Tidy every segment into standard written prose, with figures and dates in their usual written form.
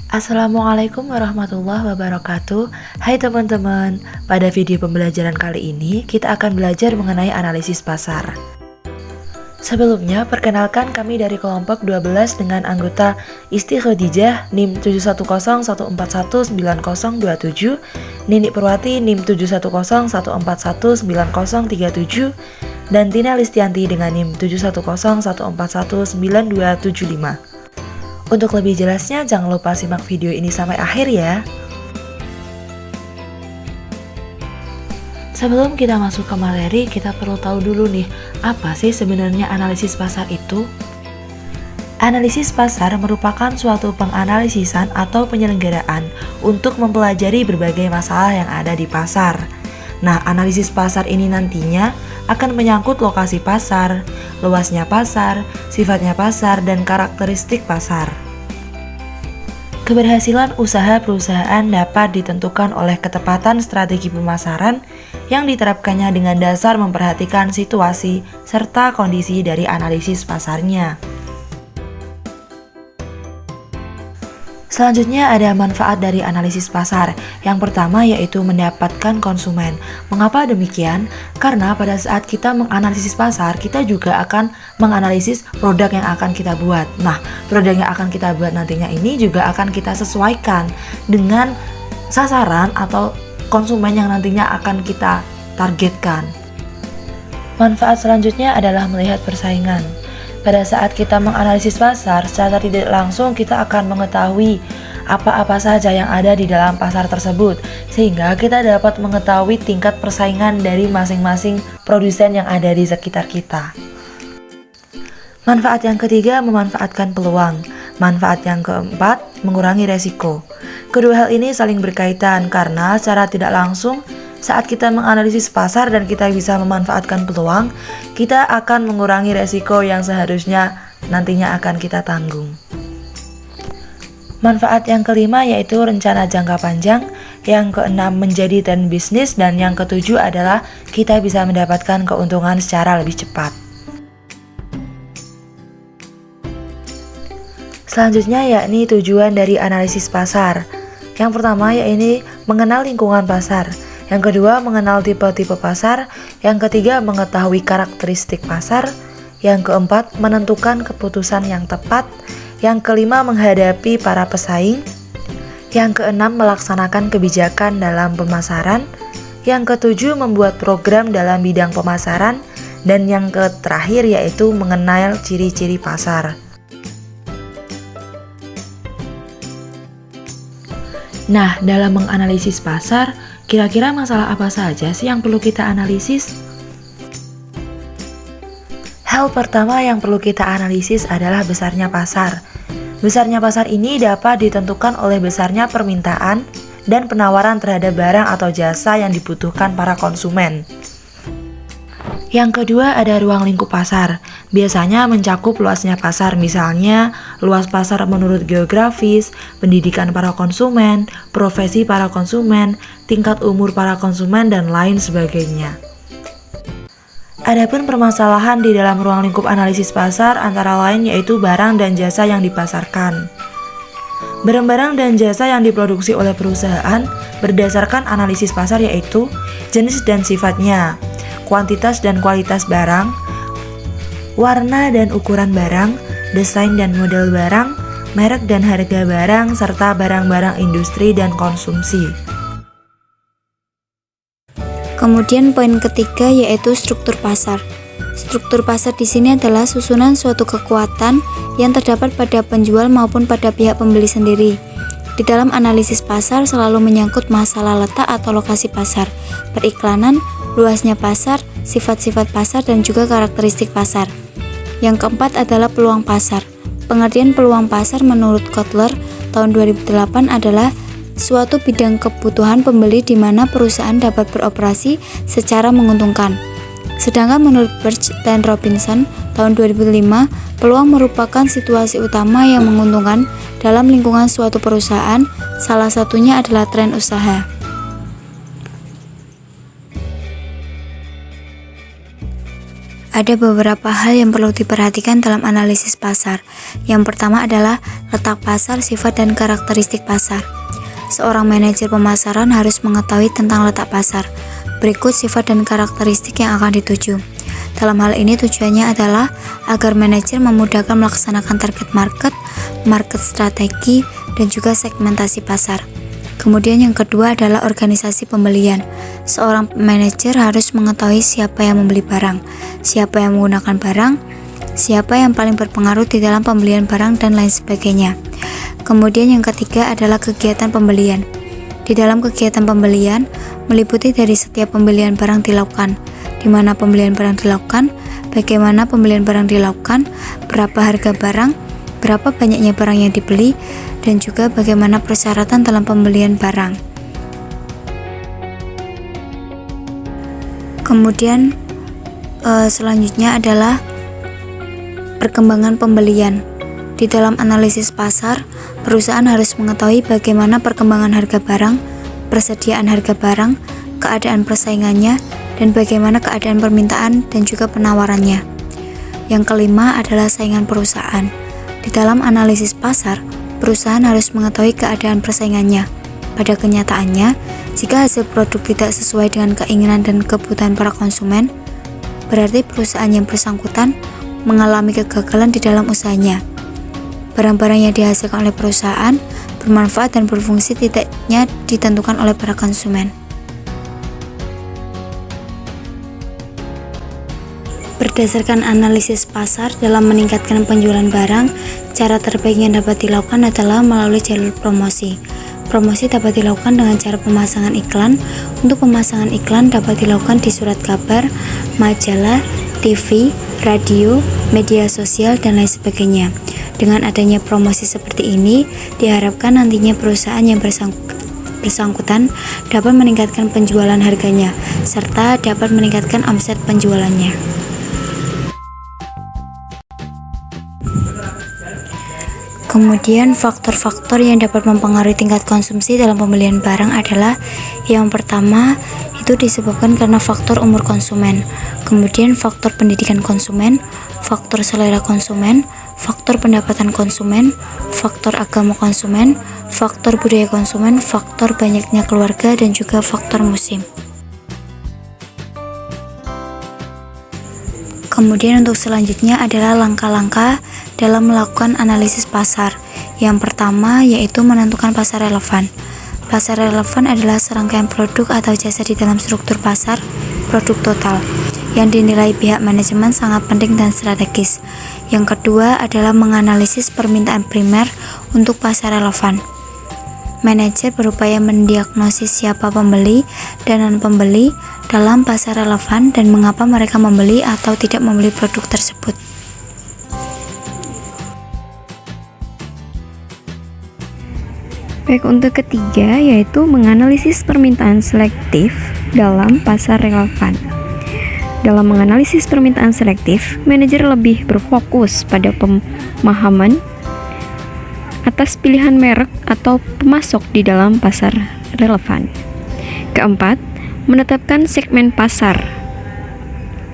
Assalamualaikum warahmatullahi wabarakatuh. Hai teman-teman, pada video pembelajaran kali ini kita akan belajar mengenai analisis pasar. Sebelumnya, perkenalkan kami dari kelompok 12 dengan anggota Isti Khadijah NIM 71014190027, Nini Purwati NIM 71014190037, dan Tina Listianti dengan NIM 71014192275. Untuk lebih jelasnya, jangan lupa simak video ini sampai akhir ya. Sebelum kita masuk ke materi, kita perlu tahu dulu nih, apa sih sebenarnya analisis pasar itu? Analisis pasar merupakan suatu penganalisisan atau penyelenggaraan untuk mempelajari berbagai masalah yang ada di pasar. Nah, analisis pasar ini nantinya akan menyangkut lokasi pasar, luasnya pasar, sifatnya pasar, dan karakteristik pasar. Keberhasilan usaha perusahaan dapat ditentukan oleh ketepatan strategi pemasaran yang diterapkannya dengan dasar memperhatikan situasi serta kondisi dari analisis pasarnya. Selanjutnya ada manfaat dari analisis pasar. Yang pertama yaitu mendapatkan konsumen. Mengapa demikian? Karena pada saat kita menganalisis pasar, kita juga akan menganalisis produk yang akan kita buat. Nah, produk yang akan kita buat nantinya ini juga akan kita sesuaikan dengan sasaran atau konsumen yang nantinya akan kita targetkan. Manfaat selanjutnya adalah melihat persaingan. Pada saat kita menganalisis pasar, secara tidak langsung kita akan mengetahui apa-apa saja yang ada di dalam pasar tersebut, sehingga kita dapat mengetahui tingkat persaingan dari masing-masing produsen yang ada di sekitar kita. Manfaat yang ketiga, memanfaatkan peluang. Manfaat yang keempat, mengurangi resiko. Kedua hal ini saling berkaitan karena secara tidak langsung saat kita menganalisis pasar dan kita bisa memanfaatkan peluang, kita akan mengurangi resiko yang seharusnya nantinya akan kita tanggung. Manfaat yang kelima yaitu rencana jangka panjang, yang keenam menjadi tren bisnis, dan yang ketujuh adalah kita bisa mendapatkan keuntungan secara lebih cepat. Selanjutnya yakni tujuan dari analisis pasar. Yang pertama yakni mengenal lingkungan pasar. Yang kedua, mengenal tipe-tipe pasar. Yang ketiga, mengetahui karakteristik pasar. Yang keempat, menentukan keputusan yang tepat. Yang kelima, menghadapi para pesaing. Yang keenam, melaksanakan kebijakan dalam pemasaran. Yang ketujuh, membuat program dalam bidang pemasaran. Dan yang terakhir yaitu mengenal ciri-ciri pasar. Nah, dalam menganalisis pasar, kira-kira masalah apa saja sih yang perlu kita analisis? Hal pertama yang perlu kita analisis adalah besarnya pasar. Besarnya pasar ini dapat ditentukan oleh besarnya permintaan dan penawaran terhadap barang atau jasa yang dibutuhkan para konsumen. Yang kedua ada ruang lingkup pasar. Biasanya mencakup luasnya pasar, misalnya luas pasar menurut geografis, pendidikan para konsumen, profesi para konsumen, tingkat umur para konsumen, dan lain sebagainya. Adapun permasalahan di dalam ruang lingkup analisis pasar antara lain yaitu barang dan jasa yang dipasarkan. Barang-barang dan jasa yang diproduksi oleh perusahaan berdasarkan analisis pasar yaitu jenis dan sifatnya, kuantitas dan kualitas barang, warna dan ukuran barang, desain dan model barang, merek dan harga barang, serta barang-barang industri dan konsumsi. Kemudian poin ketiga yaitu struktur pasar. Struktur pasar di sini adalah susunan suatu kekuatan yang terdapat pada penjual maupun pada pihak pembeli sendiri. Di dalam analisis pasar selalu menyangkut masalah letak atau lokasi pasar, periklanan, luasnya pasar, sifat-sifat pasar, dan juga karakteristik pasar. Yang keempat adalah peluang pasar. Pengertian peluang pasar menurut Kotler tahun 2008 adalah suatu bidang kebutuhan pembeli di mana perusahaan dapat beroperasi secara menguntungkan. Sedangkan menurut Birch dan Robinson tahun 2005, peluang merupakan situasi utama yang menguntungkan dalam lingkungan suatu perusahaan, salah satunya adalah tren usaha. Ada beberapa hal yang perlu diperhatikan dalam analisis pasar. Yang pertama adalah letak pasar, sifat, dan karakteristik pasar. Seorang manajer pemasaran harus mengetahui tentang letak pasar. Berikut sifat dan karakteristik yang akan dituju. Dalam hal ini tujuannya adalah agar manajer memudahkan melaksanakan target market, market strategi, dan juga segmentasi pasar. Kemudian yang kedua adalah organisasi pembelian. Seorang manajer harus mengetahui siapa yang membeli barang, siapa yang menggunakan barang, siapa yang paling berpengaruh di dalam pembelian barang, dan lain sebagainya. Kemudian yang ketiga adalah kegiatan pembelian. Di dalam kegiatan pembelian, meliputi dari setiap pembelian barang dilakukan, di mana pembelian barang dilakukan, bagaimana pembelian barang dilakukan, berapa harga barang, berapa banyaknya barang yang dibeli, dan juga bagaimana persyaratan dalam pembelian barang. Kemudian selanjutnya adalah perkembangan pembelian. Di dalam analisis pasar, perusahaan harus mengetahui bagaimana perkembangan harga barang, persediaan harga barang, keadaan persaingannya, dan bagaimana keadaan permintaan dan juga penawarannya. Yang kelima adalah saingan perusahaan. Di dalam analisis pasar, perusahaan harus mengetahui keadaan persaingannya. Pada kenyataannya, jika hasil produk tidak sesuai dengan keinginan dan kebutuhan para konsumen, berarti perusahaan yang bersangkutan mengalami kegagalan di dalam usahanya. Barang-barang yang dihasilkan oleh perusahaan bermanfaat dan berfungsi tidaknya ditentukan oleh para konsumen. Berdasarkan analisis pasar dalam meningkatkan penjualan barang, cara terbaik yang dapat dilakukan adalah melalui jalur promosi. Promosi dapat dilakukan dengan cara pemasangan iklan. Untuk pemasangan iklan dapat dilakukan di surat kabar, majalah, TV, radio, media sosial, dan lain sebagainya. Dengan adanya promosi seperti ini, diharapkan nantinya perusahaan yang bersangkutan dapat meningkatkan penjualan harganya, serta dapat meningkatkan omset penjualannya. Kemudian faktor-faktor yang dapat mempengaruhi tingkat konsumsi dalam pembelian barang adalah yang pertama itu disebabkan karena faktor umur konsumen, kemudian faktor pendidikan konsumen, faktor selera konsumen, faktor pendapatan konsumen, faktor agama konsumen, faktor budaya konsumen, faktor banyaknya keluarga, dan juga faktor musim. Kemudian untuk selanjutnya adalah langkah-langkah dalam melakukan analisis pasar. Yang pertama yaitu menentukan pasar relevan. Pasar relevan adalah serangkaian produk atau jasa di dalam struktur pasar produk total yang dinilai pihak manajemen sangat penting dan strategis. Yang kedua adalah menganalisis permintaan primer untuk pasar relevan. Manajer berupaya mendiagnosis siapa pembeli dan non-pembeli dalam pasar relevan dan mengapa mereka membeli atau tidak membeli produk tersebut. Baik, untuk ketiga yaitu menganalisis permintaan selektif dalam pasar relevan. Dalam menganalisis permintaan selektif, manajer lebih berfokus pada pemahaman atas pilihan merek atau pemasok di dalam pasar relevan. Keempat, menetapkan segmen pasar.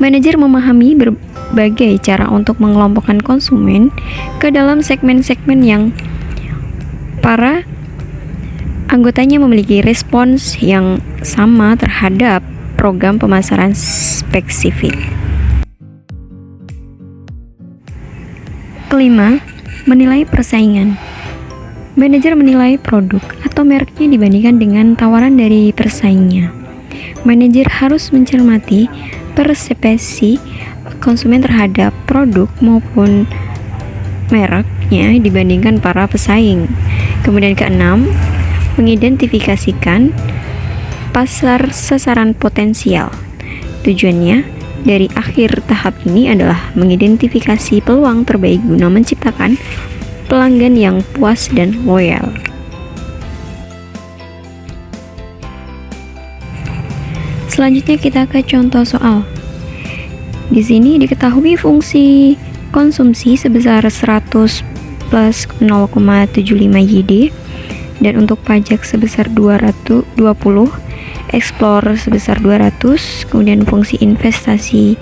Manajer memahami berbagai cara untuk mengelompokkan konsumen ke dalam segmen-segmen yang para anggotanya memiliki respons yang sama terhadap program pemasaran spesifik. Kelima, menilai persaingan. Manajer menilai produk atau mereknya dibandingkan dengan tawaran dari persaingnya. Manajer harus mencermati persepsi konsumen terhadap produk maupun mereknya dibandingkan para pesaing. Kemudian keenam, mengidentifikasikan pasar sasaran potensial. Tujuannya dari akhir tahap ini adalah mengidentifikasi peluang terbaik guna menciptakan pelanggan yang puas dan loyal. Selanjutnya kita ke contoh soal. Di sini diketahui fungsi konsumsi sebesar 100 plus 0,75 YD dan untuk pajak sebesar 220, explore sebesar 200, kemudian fungsi investasi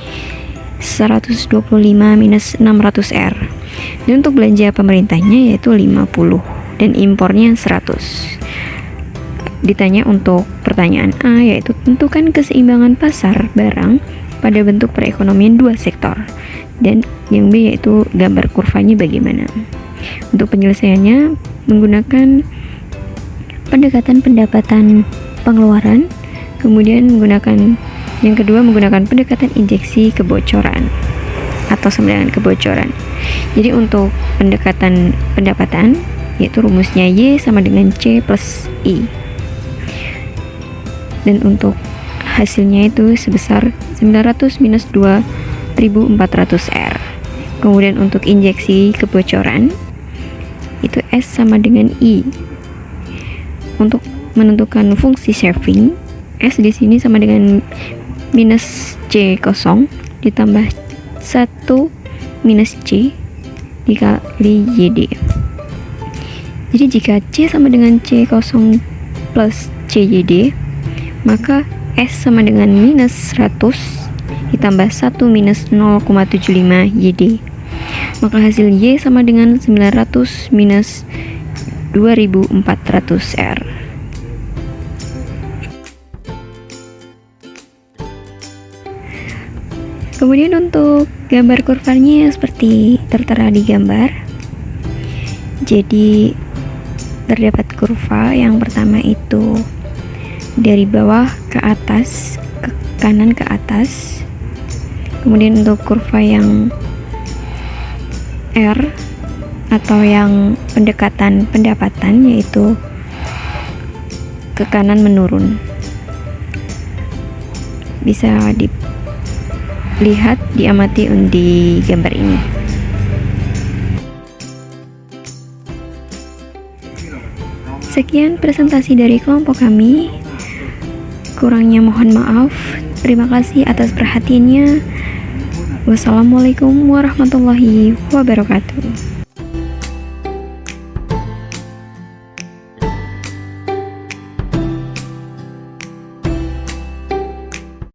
125 minus 600R. Dan untuk belanja pemerintahnya yaitu 50 dan impornya 100. Ditanya untuk pertanyaan A, yaitu tentukan keseimbangan pasar barang pada bentuk perekonomian dua sektor, dan yang B yaitu gambar kurvanya bagaimana. Untuk penyelesaiannya menggunakan pendekatan pendapatan pengeluaran, kemudian yang kedua menggunakan pendekatan injeksi kebocoran atau sama dengan kebocoran. Jadi untuk pendekatan pendapatan yaitu rumusnya Y sama dengan C plus I, dan untuk hasilnya itu sebesar 900 minus 2400R. Kemudian untuk injeksi kebocoran itu S sama dengan I. Untuk menentukan fungsi shaving, S di sini sama dengan minus C0 ditambah 1 minus C dikali YD. Jadi jika C sama dengan C0 plus CYD, maka S sama dengan minus 100 ditambah 1 minus 0,75 YD. Maka hasil Y sama dengan 900 minus 2400R. Kemudian untuk gambar kurvanya seperti tertera di gambar. Jadi terdapat kurva yang pertama itu dari bawah ke atas, ke kanan ke atas. Kemudian untuk kurva yang R atau yang pendekatan pendapatan yaitu ke kanan menurun. Bisa dilihat, diamati di gambar ini. Sekian presentasi dari kelompok kami. Kurangnya mohon maaf. Terima kasih atas perhatiannya. Wassalamualaikum warahmatullahi wabarakatuh.